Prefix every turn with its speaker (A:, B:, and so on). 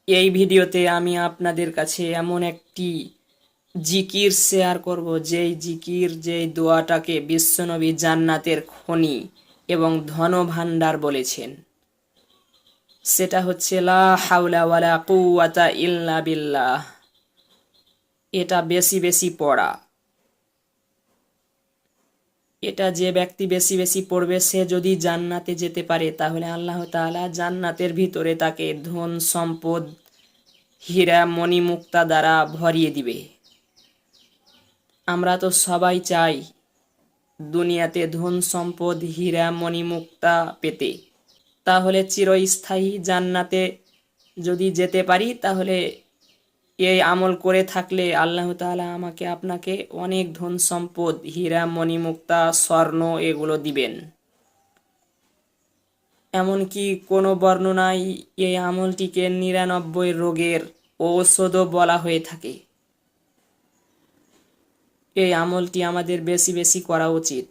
A: এই ভিডিওতে আমি আপনাদের কাছে এমন একটি জিকির শেয়ার করব, যেই জিকির, যেই দোয়াটাকে বিশ্বনবী জান্নাতের খনি এবং ধন ভাণ্ডার বলেছেন। সেটা হচ্ছে লা হাওলা ওয়ালা কুওয়াতা ইল্লা বিল্লাহ। এটা বেশি বেশি পড়া। এটা যে ব্যক্তি বেশি বেশি পড়বে, সে যদি জান্নাতে যেতে পারে, তাহলে আল্লাহ তাআলা জান্নাতের ভিতরে তাকে ধন সম্পদ, হীরা মণিমুক্তা দ্বারা ভরিয়ে দিবে। আমরা তো সবাই চাই দুনিয়াতে ধন সম্পদ, হীরা মণিমুক্তা পেতে। তাহলে চিরস্থায়ী জান্নাতে যদি যেতে পারি, তাহলে এই আমল করে থাকলে আল্লাহ তাআলা আমাকে আপনাকে অনেক ধন সম্পদ, হীরা মণিমুক্তা, স্বর্ণ এগুলো দিবেন। এমনকি কোনো বর্ণনায় এই আমলটিকে 99 রোগের ঔষধও বলা হয়ে থাকে। এই আমলটি আমাদের বেশি বেশি করা উচিত।